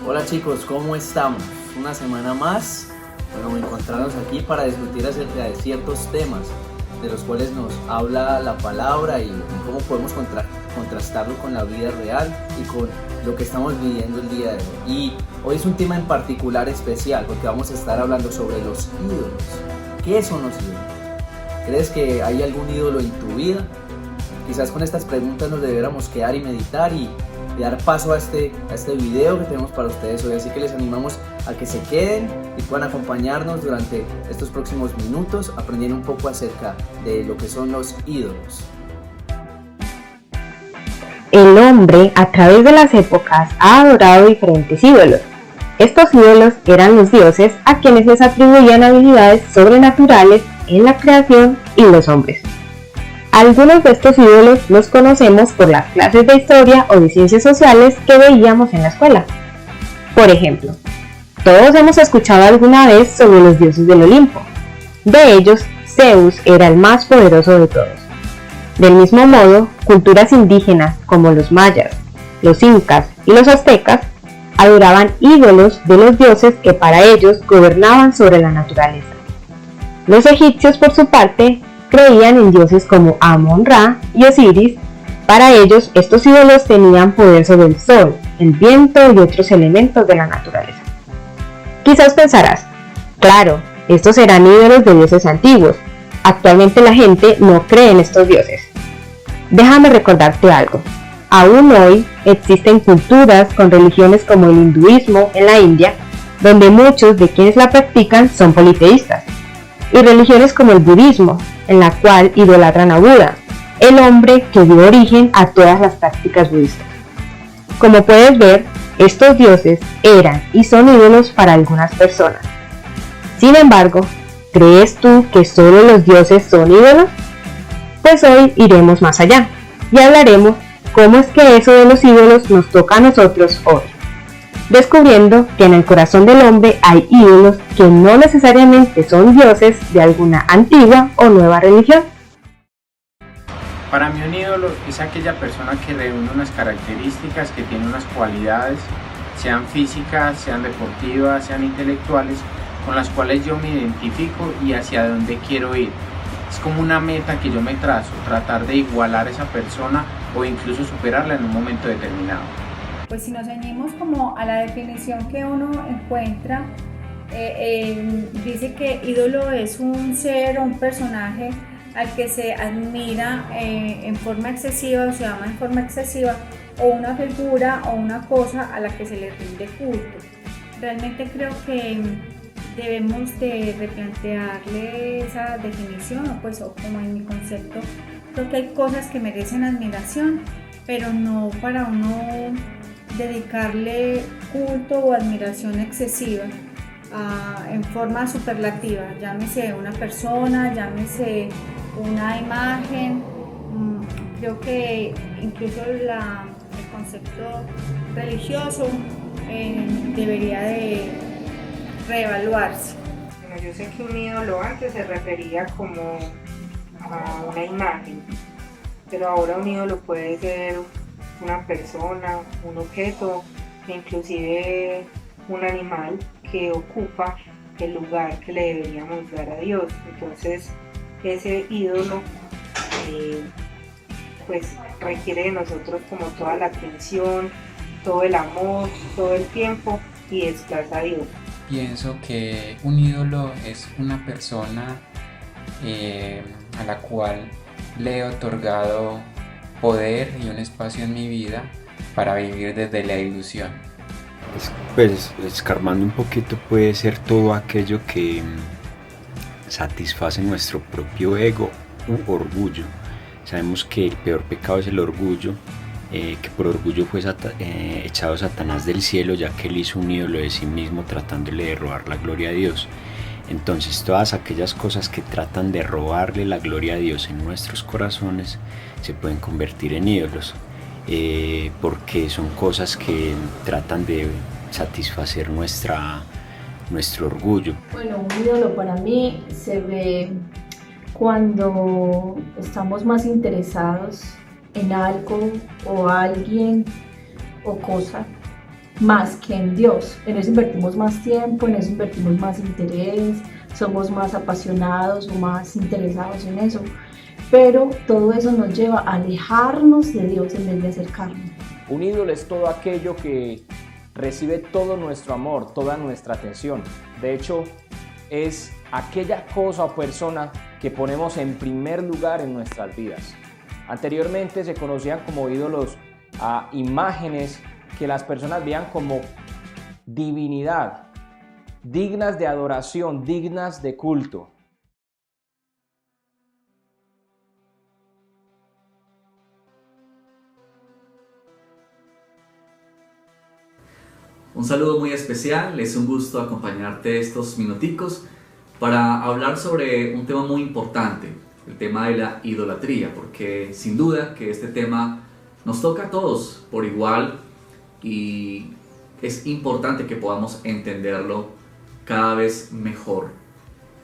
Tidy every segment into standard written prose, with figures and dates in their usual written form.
Hola chicos, ¿cómo estamos? Una semana más, encontrarnos aquí para discutir acerca de ciertos temas de los cuales nos habla la palabra y cómo podemos contrastarlo con la vida real y con lo que estamos viviendo el día de hoy. Y hoy es un tema en particular especial porque vamos a estar hablando sobre los ídolos. ¿Qué son los ídolos? ¿Crees que hay algún ídolo en tu vida? Quizás con estas preguntas nos debiéramos quedar y meditar y dar paso a este video que tenemos para ustedes hoy. Así que les animamos a que se queden y puedan acompañarnos durante estos próximos minutos aprendiendo un poco acerca de lo que son los ídolos. El hombre a través de las épocas ha adorado diferentes ídolos. Estos ídolos eran los dioses a quienes les atribuían habilidades sobrenaturales en la creación y los hombres. Algunos de estos ídolos los conocemos por las clases de historia o de ciencias sociales que veíamos en la escuela. Por ejemplo, todos hemos escuchado alguna vez sobre los dioses del Olimpo. De ellos, Zeus era el más poderoso de todos. Del mismo modo, culturas indígenas como los mayas, los incas y los aztecas adoraban ídolos de los dioses que para ellos gobernaban sobre la naturaleza. Los egipcios, por su parte, creían en dioses como Amon-Ra y Osiris. Para ellos, estos ídolos tenían poder sobre el sol, el viento y otros elementos de la naturaleza. Quizás pensarás, claro, estos eran ídolos de dioses antiguos. Actualmente la gente no cree en estos dioses. Déjame recordarte algo. Aún hoy existen culturas con religiones como el hinduismo en la India, donde muchos de quienes la practican son politeístas, y religiones como el budismo, en la cual idolatran a Buda, el hombre que dio origen a todas las prácticas budistas. Como puedes ver, estos dioses eran y son ídolos para algunas personas. Sin embargo, ¿crees tú que solo los dioses son ídolos? Pues hoy iremos más allá y hablaremos cómo es que eso de los ídolos nos toca a nosotros hoy, descubriendo que en el corazón del hombre hay ídolos que no necesariamente son dioses de alguna antigua o nueva religión. Para mí un ídolo es aquella persona que reúne unas características, que tiene unas cualidades, sean físicas, sean deportivas, sean intelectuales, con las cuales yo me identifico y hacia dónde quiero ir. Es como una meta que yo me trazo, tratar de igualar a esa persona o incluso superarla en un momento determinado. Pues si nos ceñimos como a la definición que uno encuentra, dice que ídolo es un ser o un personaje al que se admira en forma excesiva o se ama en forma excesiva, o una figura o una cosa a la que se le rinde culto. Realmente creo que debemos de replantearle esa definición, o como en mi concepto, creo que hay cosas que merecen admiración, pero no para uno dedicarle culto o admiración excesiva en forma superlativa, llámese una persona, llámese una imagen. Creo que incluso el concepto religioso debería de reevaluarse. Bueno, yo sé que un ídolo antes se refería como a una imagen, pero ahora un ídolo puede ser una persona, un objeto, e inclusive un animal que ocupa el lugar que le deberíamos dar a Dios. Entonces ese ídolo pues requiere de nosotros como toda la atención, todo el amor, todo el tiempo, y desplaza a Dios. Pienso que un ídolo es una persona a la cual le he otorgado poder y un espacio en mi vida para vivir desde la ilusión. Pues escarbando un poquito puede ser todo aquello que satisface nuestro propio ego u orgullo. Sabemos que el peor pecado es el orgullo, que por orgullo fue echado Satanás del cielo, ya que él hizo un ídolo de sí mismo tratándole de robar la gloria a Dios. Entonces todas aquellas cosas que tratan de robarle la gloria a Dios en nuestros corazones se pueden convertir en ídolos, porque son cosas que tratan de satisfacer nuestro orgullo. Bueno, un ídolo para mí se ve cuando estamos más interesados en algo o alguien o cosa más que en Dios. En eso invertimos más tiempo, en eso invertimos más interés, somos más apasionados o más interesados en eso. Pero todo eso nos lleva a alejarnos de Dios en vez de acercarnos. Un ídolo es todo aquello que recibe todo nuestro amor, toda nuestra atención. De hecho, es aquella cosa o persona que ponemos en primer lugar en nuestras vidas. Anteriormente se conocían como ídolos a imágenes que las personas veían como divinidad, dignas de adoración, dignas de culto. Un saludo muy especial, es un gusto acompañarte estos minuticos para hablar sobre un tema muy importante, el tema de la idolatría, porque sin duda que este tema nos toca a todos por igual y es importante que podamos entenderlo cada vez mejor.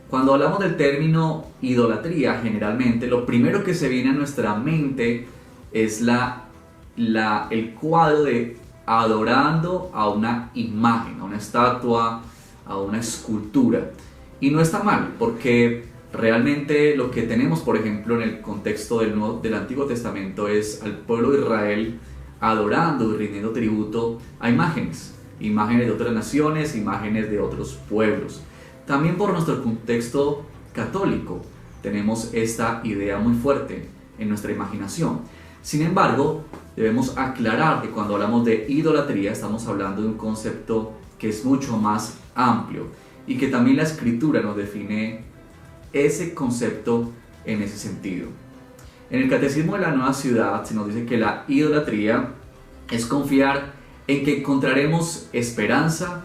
Cuando hablamos del término idolatría, generalmente lo primero que se viene a nuestra mente es el cuadro de adorando a una imagen, a una estatua, a una escultura. Y no está mal, porque realmente lo que tenemos, por ejemplo, en el contexto del Antiguo Testamento es al pueblo de Israel adorando y rindiendo tributo a imágenes de otras naciones, imágenes de otros pueblos. También por nuestro contexto católico tenemos esta idea muy fuerte en nuestra imaginación. Sin embargo, debemos aclarar que cuando hablamos de idolatría estamos hablando de un concepto que es mucho más amplio y que también la Escritura nos define ese concepto en ese sentido. En el Catecismo de la Nueva Ciudad se nos dice que la idolatría es confiar en que encontraremos esperanza,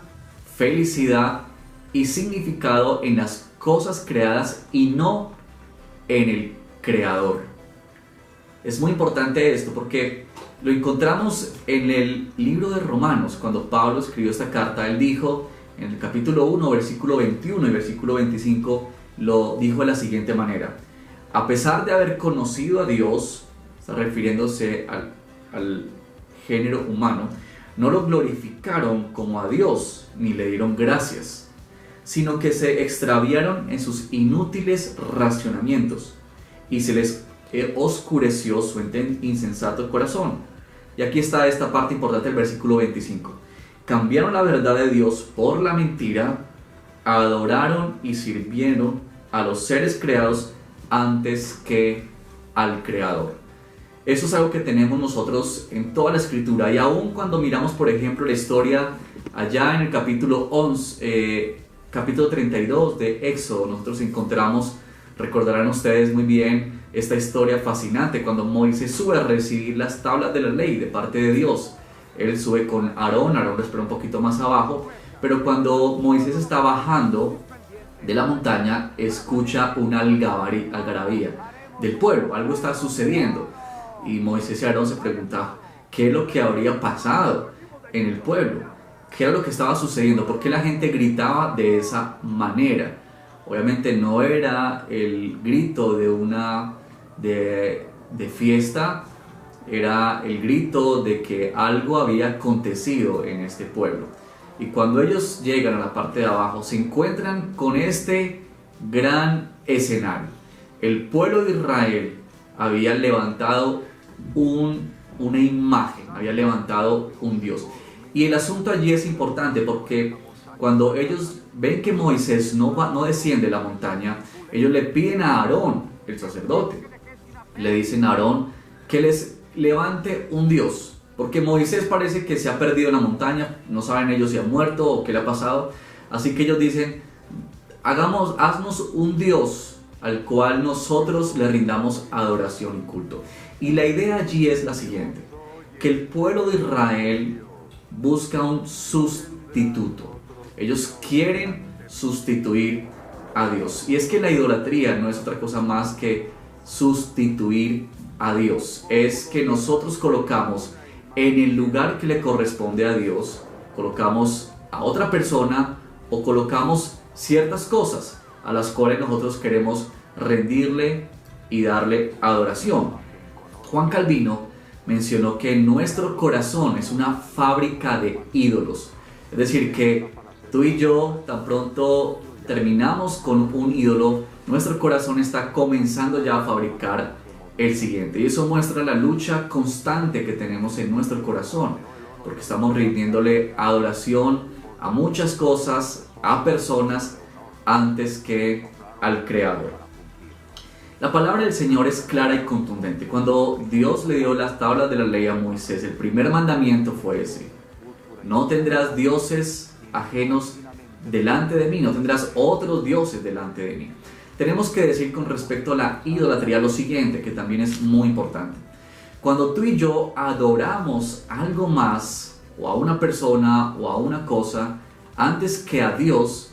felicidad y significado en las cosas creadas y no en el Creador. Es muy importante esto porque lo encontramos en el libro de Romanos. Cuando Pablo escribió esta carta, él dijo en el capítulo 1, versículo 21 y versículo 25, lo dijo de la siguiente manera: a pesar de haber conocido a Dios, está refiriéndose al género humano, no lo glorificaron como a Dios ni le dieron gracias, sino que se extraviaron en sus inútiles racionamientos y se les oscureció su insensato corazón. Y aquí está esta parte importante del versículo 25. Cambiaron la verdad de Dios por la mentira, adoraron y sirvieron a los seres creados antes que al Creador. Eso es algo que tenemos nosotros en toda la Escritura, y aún cuando miramos, por ejemplo, la historia allá en el capítulo 32 de Éxodo, nosotros encontramos, recordarán ustedes muy bien, esta historia fascinante cuando Moisés sube a recibir las tablas de la ley de parte de Dios. Él sube con Aarón lo espera un poquito más abajo, pero cuando Moisés está bajando de la montaña, escucha una algarabía del pueblo, algo está sucediendo. Y Moisés y Aarón se preguntaban qué es lo que habría pasado en el pueblo, qué era lo que estaba sucediendo, por qué la gente gritaba de esa manera. Obviamente no era el grito de fiesta, era el grito de que algo había acontecido en este pueblo. Y cuando ellos llegan a la parte de abajo, se encuentran con este gran escenario. El pueblo de Israel había levantado una imagen, había levantado un Dios. Y el asunto allí es importante porque cuando ellos ven que Moisés no desciende la montaña, ellos le piden a Aarón, el sacerdote, le dicen a Aarón que les levante un Dios, porque Moisés parece que se ha perdido en la montaña, no saben ellos si ha muerto o qué le ha pasado, así que ellos dicen, haznos un Dios al cual nosotros le rindamos adoración y culto. Y la idea allí es la siguiente, que el pueblo de Israel busca un sustituto. Ellos quieren sustituir a Dios. Y es que la idolatría no es otra cosa más que sustituir a Dios. Es que nosotros colocamos en el lugar que le corresponde a Dios, colocamos a otra persona o colocamos ciertas cosas a las cuales nosotros queremos rendirle y darle adoración. Juan Calvino mencionó que nuestro corazón es una fábrica de ídolos. Es decir, que tú y yo, tan pronto terminamos con un ídolo, nuestro corazón está comenzando ya a fabricar el siguiente. Y eso muestra la lucha constante que tenemos en nuestro corazón, porque estamos rindiéndole adoración a muchas cosas, a personas, antes que al Creador. La palabra del Señor es clara y contundente. Cuando Dios le dio las tablas de la ley a Moisés, el primer mandamiento fue ese: no tendrás dioses ajenos delante de mí, no tendrás otros dioses delante de mí. Tenemos que decir con respecto a la idolatría lo siguiente, que también es muy importante. Cuando tú y yo adoramos algo más, o a una persona, o a una cosa, antes que a Dios,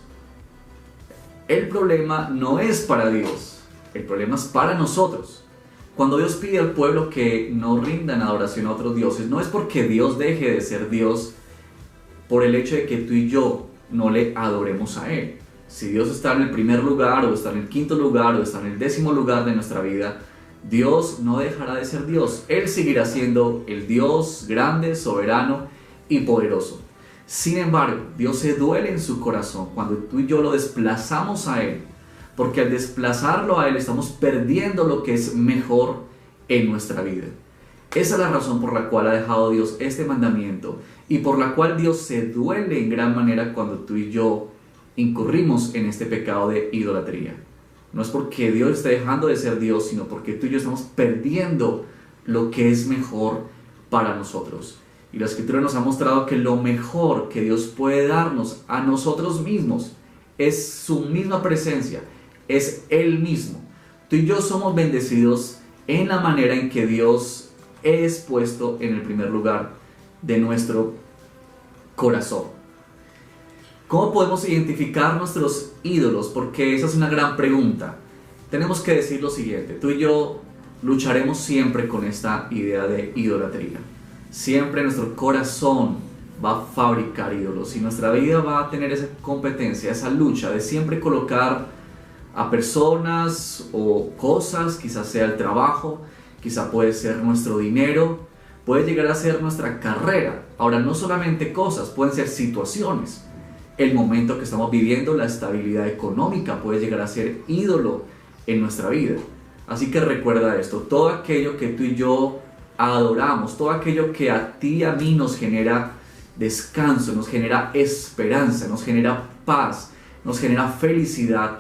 el problema no es para Dios. El problema es para nosotros. Cuando Dios pide al pueblo que no rindan adoración a otros dioses, no es porque Dios deje de ser Dios por el hecho de que tú y yo no le adoremos a Él. Si Dios está en el primer lugar, o está en el quinto lugar, o está en el 10º lugar de nuestra vida, Dios no dejará de ser Dios. Él seguirá siendo el Dios grande, soberano y poderoso. Sin embargo, Dios se duele en su corazón cuando tú y yo lo desplazamos a Él, porque al desplazarlo a Él estamos perdiendo lo que es mejor en nuestra vida. Esa es la razón por la cual ha dejado Dios este mandamiento, y por la cual Dios se duele en gran manera cuando tú y yo incurrimos en este pecado de idolatría. No es porque Dios esté dejando de ser Dios, sino porque tú y yo estamos perdiendo lo que es mejor para nosotros. Y la Escritura nos ha mostrado que lo mejor que Dios puede darnos a nosotros mismos es su misma presencia, es Él mismo. Tú y yo somos bendecidos en la manera en que Dios es puesto en el primer lugar de nuestro corazón. ¿Cómo podemos identificar nuestros ídolos? Porque esa es una gran pregunta. Tenemos que decir lo siguiente: tú y yo lucharemos siempre con esta idea de idolatría. Siempre nuestro corazón va a fabricar ídolos, y nuestra vida va a tener esa competencia, esa lucha de siempre colocar a personas o cosas, quizás sea el trabajo, quizás puede ser nuestro dinero, puede llegar a ser nuestra carrera. Ahora, no solamente cosas, pueden ser situaciones. El momento que estamos viviendo, la estabilidad económica puede llegar a ser ídolo en nuestra vida. Así que recuerda esto: todo aquello que tú y yo adoramos, todo aquello que a ti y a mí nos genera descanso, nos genera esperanza, nos genera paz, nos genera felicidad,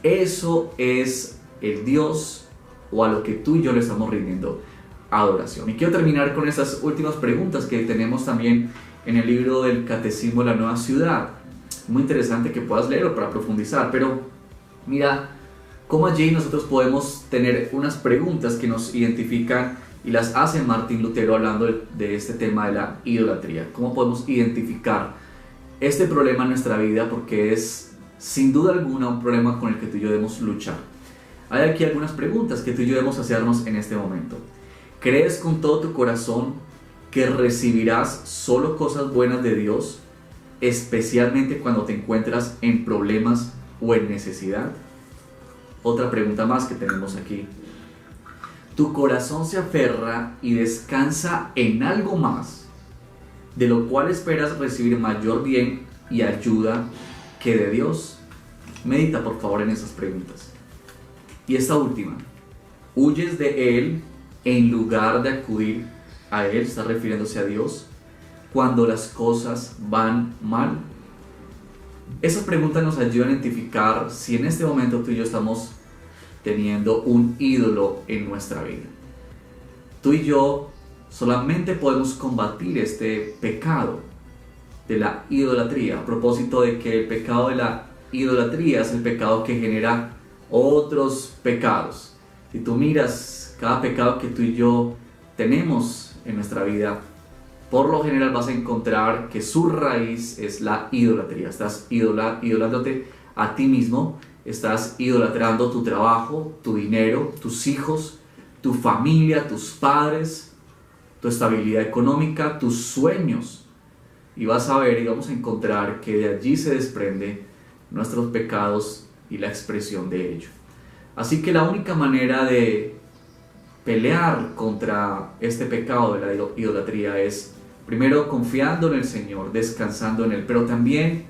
eso es el Dios o a lo que tú y yo le estamos rindiendo adoración. Y quiero terminar con estas últimas preguntas que tenemos también en el libro del Catecismo de la Nueva Ciudad. Muy interesante que puedas leerlo para profundizar, pero mira cómo allí nosotros podemos tener unas preguntas que nos identifican, y las hace Martín Lutero hablando de este tema de la idolatría. ¿Cómo podemos identificar este problema en nuestra vida? Porque es sin duda alguna un problema con el que tú y yo debemos luchar. Hay aquí algunas preguntas que tú y yo debemos hacernos en este momento. ¿Crees con todo tu corazón que recibirás solo cosas buenas de Dios, especialmente cuando te encuentras en problemas o en necesidad? Otra pregunta más que tenemos aquí. ¿Tu corazón se aferra y descansa en algo más, de lo cual esperas recibir mayor bien y ayuda que de Dios? Medita por favor en esas preguntas. Y esta última: ¿huyes de Él en lugar de acudir a Él? Está refiriéndose a Dios cuando las cosas van mal. Esas preguntas nos ayudan a identificar si en este momento tú y yo estamos teniendo un ídolo en nuestra vida. Tú y yo solamente podemos combatir este pecado de la idolatría, a propósito de que el pecado de la idolatría es el pecado que genera otros pecados. Si tú miras cada pecado que tú y yo tenemos en nuestra vida, por lo general vas a encontrar que su raíz es la idolatría. Estás idolándote a ti mismo, estás idolatrando tu trabajo, tu dinero, tus hijos, tu familia, tus padres, tu estabilidad económica, tus sueños. Y vas a ver y vamos a encontrar que de allí se desprende nuestros pecados y la expresión de ello. Así que la única manera de pelear contra este pecado de la idolatría es primero confiando en el Señor, descansando en Él, pero también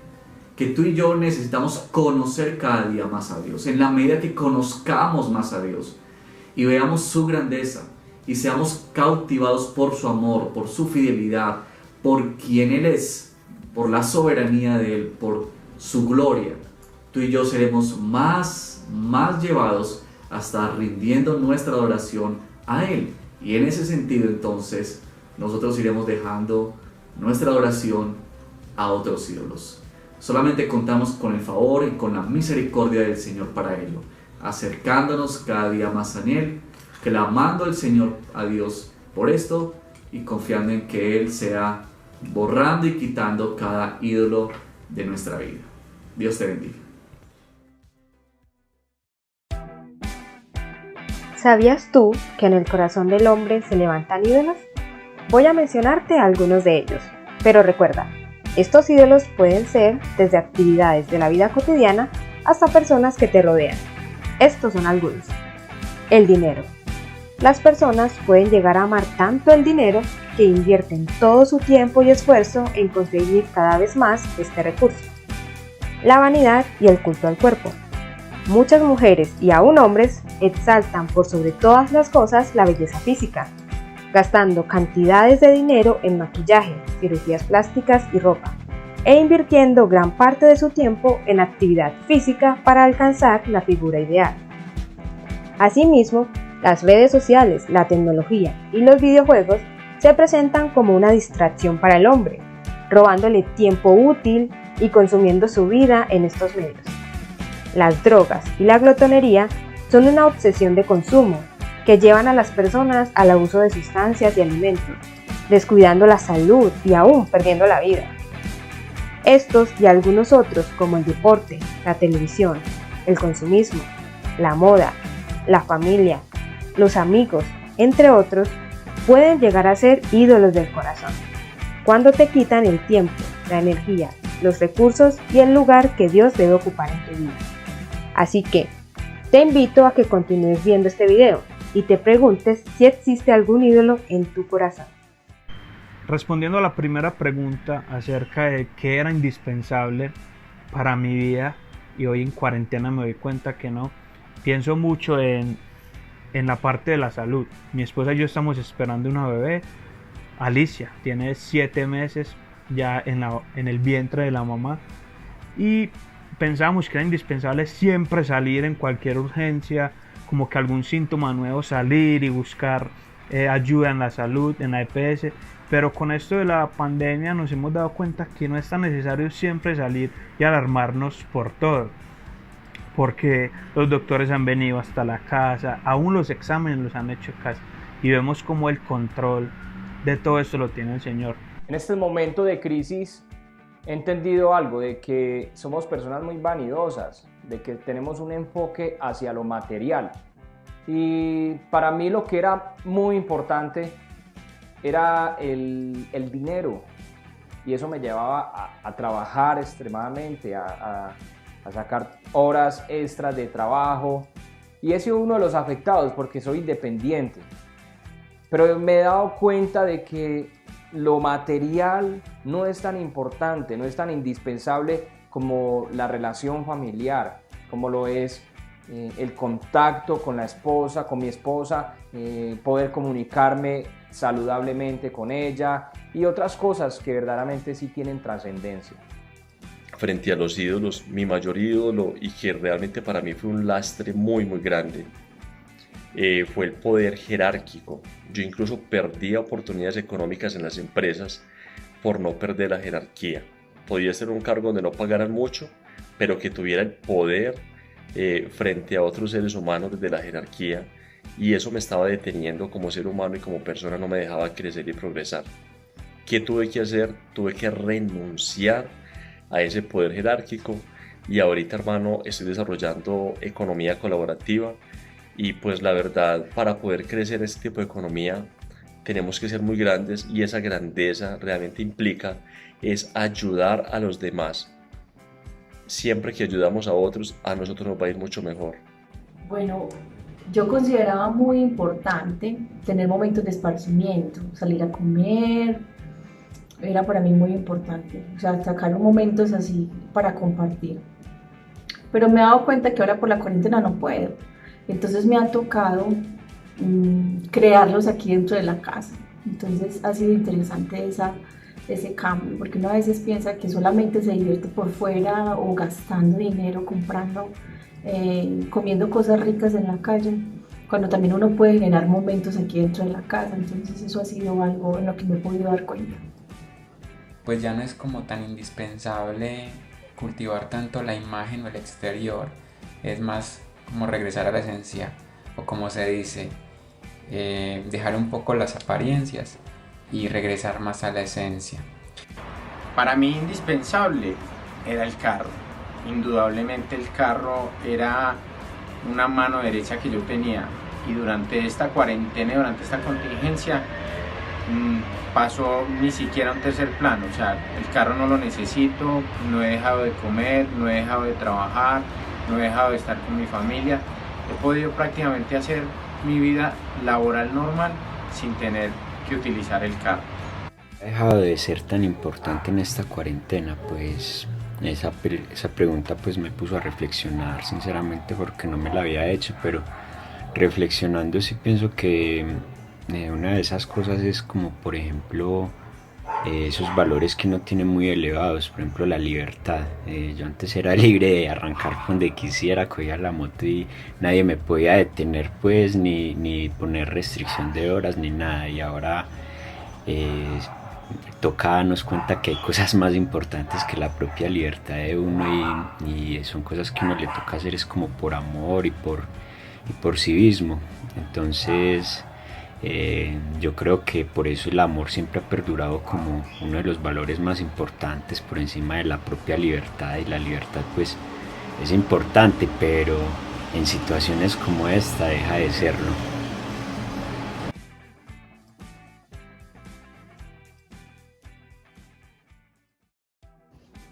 que tú y yo necesitamos conocer cada día más a Dios. En la medida que conozcamos más a Dios y veamos su grandeza y seamos cautivados por su amor, por su fidelidad, por quien Él es, por la soberanía de Él, por su gloria, tú y yo seremos más llevados a estar rindiendo nuestra adoración a Él. Y en ese sentido, entonces, nosotros iremos dejando nuestra adoración a otros ídolos. Solamente contamos con el favor y con la misericordia del Señor para ello, acercándonos cada día más a Él, clamando al Señor, a Dios, por esto y confiando en que Él sea borrando y quitando cada ídolo de nuestra vida. Dios te bendiga. ¿Sabías tú que en el corazón del hombre se levantan ídolos? Voy a mencionarte algunos de ellos, pero recuerda, estos ídolos pueden ser desde actividades de la vida cotidiana hasta personas que te rodean. Estos son algunos. El dinero. Las personas pueden llegar a amar tanto el dinero que invierten todo su tiempo y esfuerzo en conseguir cada vez más este recurso. La vanidad y el culto al cuerpo. Muchas mujeres y aún hombres exaltan por sobre todas las cosas la belleza física, gastando cantidades de dinero en maquillaje, cirugías plásticas y ropa, e invirtiendo gran parte de su tiempo en actividad física para alcanzar la figura ideal. Asimismo, las redes sociales, la tecnología y los videojuegos se presentan como una distracción para el hombre, robándole tiempo útil y consumiendo su vida en estos medios. Las drogas y la glotonería son una obsesión de consumo que llevan a las personas al abuso de sustancias y alimentos, descuidando la salud y aún perdiendo la vida. Estos y algunos otros, como el deporte, la televisión, el consumismo, la moda, la familia, los amigos, entre otros, pueden llegar a ser ídolos del corazón, cuando te quitan el tiempo, la energía, los recursos y el lugar que Dios debe ocupar en tu vida. Así que, te invito a que continúes viendo este video y te preguntes si existe algún ídolo en tu corazón. Respondiendo a la primera pregunta acerca de qué era indispensable para mi vida, y hoy en cuarentena me doy cuenta que no, pienso mucho en la parte de la salud. Mi esposa y yo estamos esperando una bebé, Alicia, tiene 7 meses ya en el vientre de la mamá, y pensábamos que era indispensable siempre salir en cualquier urgencia, como que algún síntoma nuevo, salir y buscar ayuda en la salud, en la EPS. Pero con esto de la pandemia nos hemos dado cuenta que no es tan necesario siempre salir y alarmarnos por todo, porque los doctores han venido hasta la casa, aún los exámenes los han hecho en casa, y vemos como el control de todo esto lo tiene el Señor. En este momento de crisis he entendido algo, de que somos personas muy vanidosas, de que tenemos un enfoque hacia lo material. Y para mí lo que era muy importante era el dinero, y eso me llevaba a trabajar extremadamente, a sacar horas extras de trabajo, y he sido uno de los afectados porque soy independiente. Pero me he dado cuenta de que lo material no es tan importante, no es tan indispensable como la relación familiar, como lo es el contacto con la esposa, con mi esposa, poder comunicarme saludablemente con ella y otras cosas que verdaderamente sí tienen trascendencia. Frente a los ídolos, mi mayor ídolo, y que realmente para mí fue un lastre muy grande, fue el poder jerárquico. Yo incluso perdía oportunidades económicas en las empresas por no perder la jerarquía. Podía ser un cargo donde no pagaran mucho, pero que tuviera el poder frente a otros seres humanos desde la jerarquía, y eso me estaba deteniendo como ser humano y como persona, no me dejaba crecer y progresar. ¿Qué tuve que hacer? Tuve que renunciar a ese poder jerárquico, y ahorita, hermano, estoy desarrollando economía colaborativa. Y pues la verdad, para poder crecer en este tipo de economía tenemos que ser muy grandes, y esa grandeza realmente implica es ayudar a los demás. Siempre que ayudamos a otros, a nosotros nos va a ir mucho mejor. Bueno, yo consideraba muy importante tener momentos de esparcimiento, salir a comer, era para mí muy importante, o sea, sacar momentos así para compartir. Pero me he dado cuenta que ahora por la cuarentena no puedo, entonces me ha tocado crearlos aquí dentro de la casa. Entonces ha sido interesante ese cambio, porque uno a veces piensa que solamente se divierte por fuera o gastando dinero, comprando, comiendo cosas ricas en la calle, cuando también uno puede generar momentos aquí dentro de la casa. Entonces eso ha sido algo en lo que me he podido dar cuenta. Pues ya no es como tan indispensable cultivar tanto la imagen o el exterior, es más como regresar a la esencia, o como se dice, dejar un poco las apariencias y regresar más a la esencia. Para mí indispensable era el carro. Indudablemente el carro era una mano derecha que yo tenía, y durante esta cuarentena, durante esta contingencia, pasó ni siquiera a un tercer plano. O sea, el carro no lo necesito, no he dejado de comer, no he dejado de trabajar, no he dejado de estar con mi familia. He podido prácticamente hacer mi vida laboral normal sin tener que utilizar el carro. ¿Ha dejado de ser tan importante en esta cuarentena? Pues esa pregunta pues me puso a reflexionar, sinceramente, porque no me la había hecho, pero reflexionando sí pienso que una de esas cosas es como, por ejemplo, esos valores que uno tiene muy elevados, por ejemplo la libertad. Yo antes era libre de arrancar donde quisiera, cogía la moto y nadie me podía detener, pues ni poner restricción de horas ni nada, y ahora toca darnos cuenta que hay cosas más importantes que la propia libertad de uno, y son cosas que uno le toca hacer es como por amor y por civismo. Entonces yo creo que por eso el amor siempre ha perdurado como uno de los valores más importantes por encima de la propia libertad, y la libertad pues es importante, pero en situaciones como esta deja de serlo.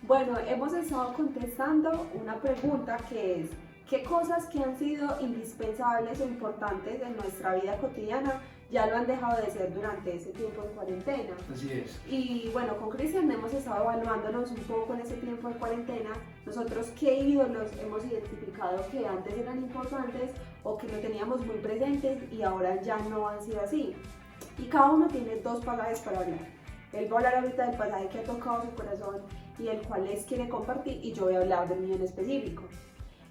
Bueno, hemos estado contestando una pregunta que es: ¿qué cosas que han sido indispensables o importantes en nuestra vida cotidiana ya lo han dejado de ser durante ese tiempo de cuarentena? Así es. Y bueno, con Cristian hemos estado evaluándonos un poco en ese tiempo de cuarentena, nosotros qué ídolos hemos identificado que antes eran importantes o que lo teníamos muy presentes y ahora ya no han sido así. Y cada uno tiene dos pasajes para hablar. Él va a hablar ahorita del pasaje que ha tocado su corazón y el cual les quiere compartir, y yo voy a hablar del mío en específico.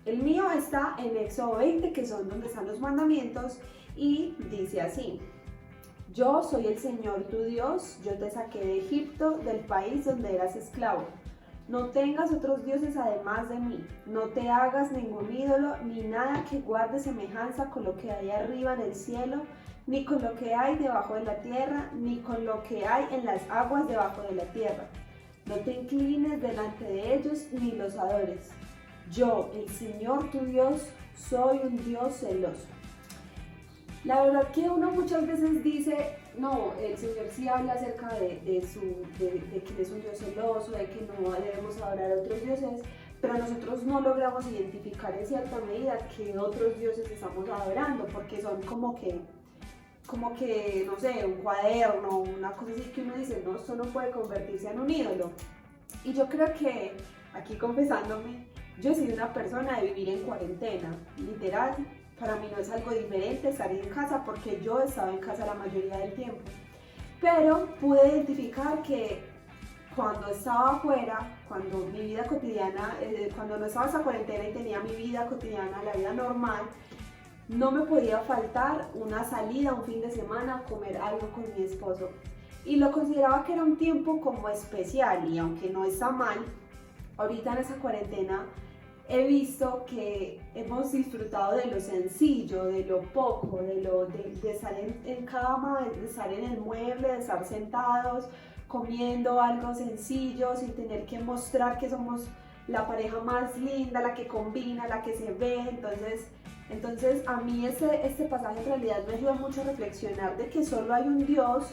El mío está en Éxodo 20, que son donde están los mandamientos, y dice así: yo soy el Señor tu Dios, yo te saqué de Egipto, del país donde eras esclavo. No tengas otros dioses además de mí, no te hagas ningún ídolo, ni nada que guarde semejanza con lo que hay arriba en el cielo, ni con lo que hay debajo de la tierra, ni con lo que hay en las aguas debajo de la tierra. No te inclines delante de ellos, ni los adores. Yo, el Señor tu Dios, soy un Dios celoso. La verdad que uno muchas veces dice, no, el Señor sí habla acerca de que Él es un Dios celoso, de que no debemos adorar a otros dioses, pero nosotros no logramos identificar en cierta medida qué otros dioses estamos adorando, porque son como que, no sé, un cuaderno, una cosa así que uno dice, no, esto no puede convertirse en un ídolo. Y yo creo que, aquí confesándome, yo he sido una persona de vivir en cuarentena, literal. Para mí no es algo diferente estar en casa, porque yo he estado en casa la mayoría del tiempo. Pero pude identificar que cuando estaba afuera, cuando mi vida cotidiana, cuando no estaba esa cuarentena y tenía mi vida cotidiana, la vida normal, no me podía faltar una salida, un fin de semana, a comer algo con mi esposo. Y lo consideraba que era un tiempo como especial, y aunque no está mal, ahorita en esa cuarentena he visto que hemos disfrutado de lo sencillo, de lo poco, de estar en cama, de estar en el mueble, de estar sentados, comiendo algo sencillo, sin tener que mostrar que somos la pareja más linda, la que combina, la que se ve. Entonces a mí este pasaje en realidad me ayuda mucho a reflexionar de que solo hay un Dios,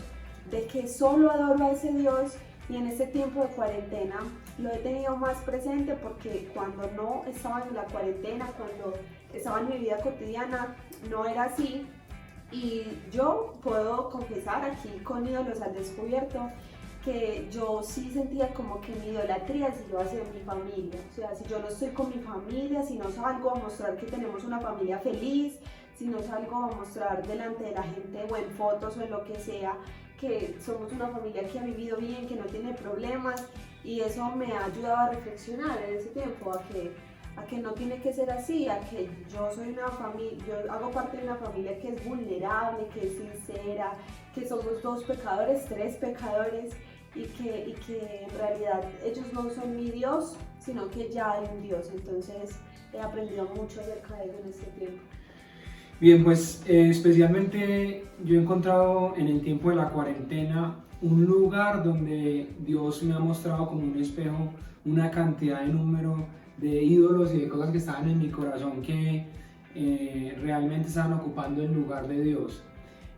de que solo adoro a ese Dios, y en este tiempo de cuarentena lo he tenido más presente porque cuando no estaba en la cuarentena, cuando estaba en mi vida cotidiana, no era así. Y yo puedo confesar aquí con Ídolos al Descubierto que yo sí sentía como que mi idolatría se iba hacia mi familia. O sea, si yo no estoy con mi familia, si no salgo a mostrar que tenemos una familia feliz, si no salgo a mostrar delante de la gente o en fotos o en lo que sea, que somos una familia que ha vivido bien, que no tiene problemas, y eso me ha ayudado a reflexionar en ese tiempo, a que no tiene que ser así, a que yo soy una familia, yo hago parte de una familia que es vulnerable, que es sincera, que somos 2 pecadores, 3 pecadores, y que en realidad ellos no son mi Dios, sino que ya hay un Dios. Entonces he aprendido mucho acerca de eso en este tiempo. Bien, pues especialmente yo he encontrado en el tiempo de la cuarentena un lugar donde Dios me ha mostrado como un espejo una cantidad de número de ídolos y de cosas que estaban en mi corazón que realmente estaban ocupando el lugar de Dios.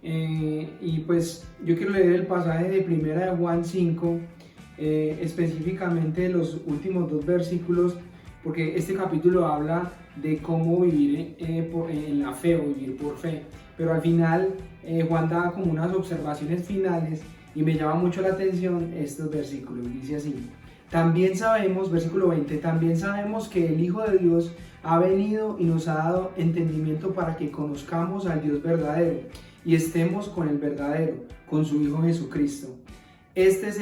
Y pues yo quiero leer el pasaje de 1 de Juan 5, específicamente los últimos 2 versículos, porque este capítulo habla de cómo vivir en la fe o vivir por fe, pero al final Juan da como unas observaciones finales y me llama mucho la atención estos versículos. Dice así: también sabemos, versículo 20, también sabemos que el Hijo de Dios ha venido y nos ha dado entendimiento para que conozcamos al Dios verdadero y estemos con el verdadero, con su Hijo Jesucristo. Este es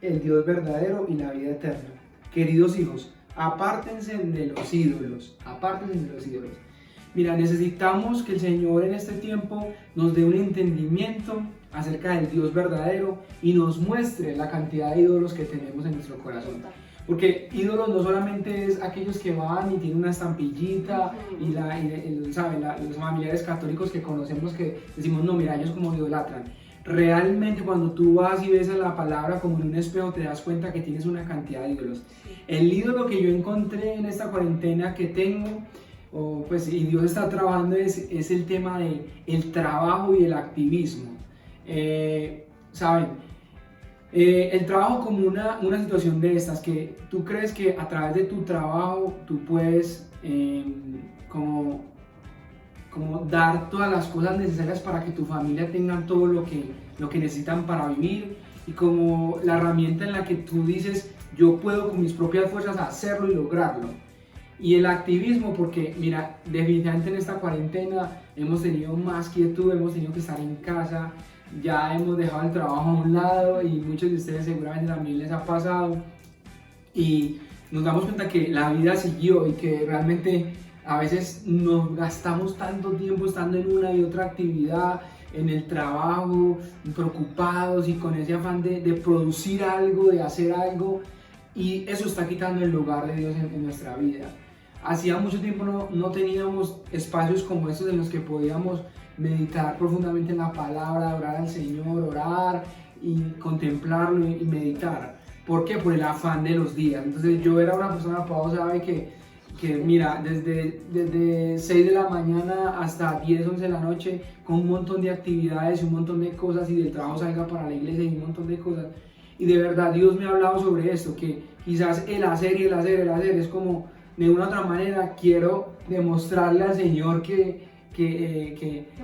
el Dios verdadero y la vida eterna. Queridos hijos, apártense de los ídolos, apártense de los ídolos. Mira, necesitamos que el Señor en este tiempo nos dé un entendimiento acerca del Dios verdadero y nos muestre la cantidad de ídolos que tenemos en nuestro corazón. Porque ídolos no solamente es aquellos que van y tienen una estampillita y ¿saben? Los familiares católicos que conocemos que decimos, no, mira, ellos como idolatran. Realmente cuando tú vas y ves a la palabra como en un espejo te das cuenta que tienes una cantidad de ídolos. El ídolo que yo encontré en esta cuarentena que tengo, y Dios está trabajando, es el tema del trabajo y el activismo. ¿Saben? El trabajo como una situación de estas, que tú crees que a través de tu trabajo tú puedes como dar todas las cosas necesarias para que tu familia tenga todo lo que necesitan para vivir, y como la herramienta en la que tú dices, yo puedo con mis propias fuerzas hacerlo y lograrlo. Y el activismo, porque mira, definitivamente en esta cuarentena hemos tenido más quietud, hemos tenido que estar en casa, ya hemos dejado el trabajo a un lado y muchos de ustedes seguramente también les ha pasado, y nos damos cuenta que la vida siguió y que realmente a veces nos gastamos tanto tiempo estando en una y otra actividad, en el trabajo, preocupados y con ese afán de producir algo, de hacer algo, y eso está quitando el lugar de Dios en nuestra vida. Hacía mucho tiempo no teníamos espacios como estos en los que podíamos meditar profundamente en la palabra, orar al Señor, orar y contemplarlo y meditar. ¿Por qué? Por el afán de los días. Entonces yo era una persona, Pau sabe que mira, desde 6 de la mañana hasta 10, 11 de la noche, con un montón de actividades y un montón de cosas, y del trabajo salga para la iglesia y un montón de cosas. Y de verdad Dios me ha hablado sobre esto, que quizás el hacer es como, de una u otra manera, quiero demostrarle al Señor que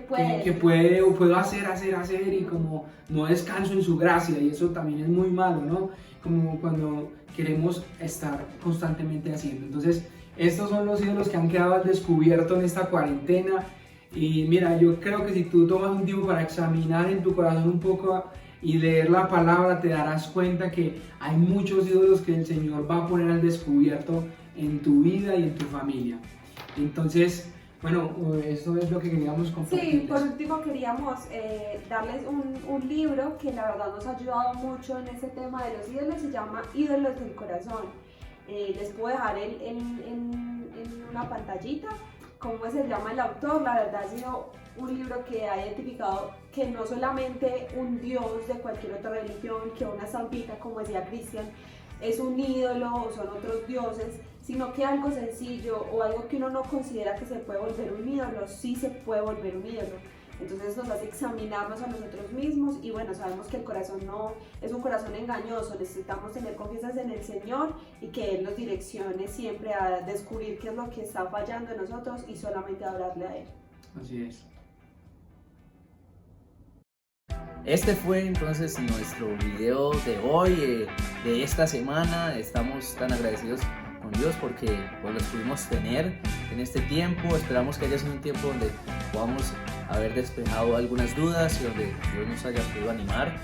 puedo hacer, y como no descanso en su gracia, y eso también es muy malo, ¿no? Como cuando queremos estar constantemente haciendo. Entonces, estos son los ídolos que han quedado al descubierto en esta cuarentena. Y mira, yo creo que si tú tomas un tiempo para examinar en tu corazón un poco y leer la palabra, te darás cuenta que hay muchos ídolos que el Señor va a poner al descubierto en tu vida y en tu familia. Entonces, bueno, eso es lo que queríamos compartir. Sí, por último queríamos darles un libro que la verdad nos ha ayudado mucho en este tema de los ídolos. Se llama Ídolos del Corazón. Les puedo dejar en una pantallita cómo se llama el autor. La verdad ha sido un libro que ha identificado que no solamente un dios de cualquier otra religión, que una estampita, como decía Cristian, es un ídolo o son otros dioses, sino que algo sencillo o algo que uno no considera que se puede volver un ídolo, sí se puede volver un ídolo. Entonces nos hace examinarnos a nosotros mismos y bueno, sabemos que el corazón no es un corazón engañoso, necesitamos tener confianza en el Señor y que Él nos direccione siempre a descubrir qué es lo que está fallando en nosotros y solamente adorarle a Él. Así es. Este fue entonces nuestro video de hoy, de esta semana. Estamos tan agradecidos con Dios porque pues, los pudimos tener en este tiempo. Esperamos que haya sido un tiempo donde podamos haber despejado algunas dudas y donde Dios nos haya podido animar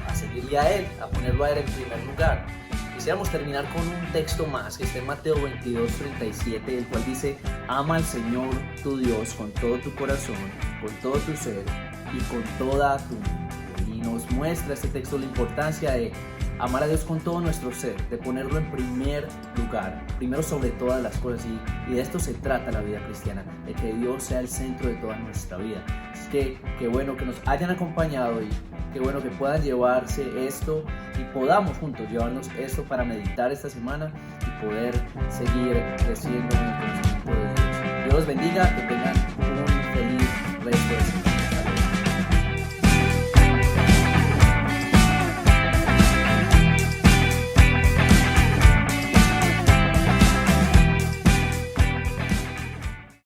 a seguirle a Él, a ponerlo a Él en primer lugar. Quisiéramos terminar con un texto más que está en Mateo 22:37, el cual dice: ama al Señor tu Dios con todo tu corazón, con todo tu ser y con toda tu mente. Y nos muestra este texto la importancia de amar a Dios con todo nuestro ser, de ponerlo en primer lugar, primero sobre todas las cosas, y de esto se trata la vida cristiana, de que Dios sea el centro de toda nuestra vida. Es que qué bueno que nos hayan acompañado y qué bueno que puedan llevarse esto y podamos juntos llevarnos esto para meditar esta semana y poder seguir creciendo en el conocimiento de Dios. Dios los bendiga, que tengan un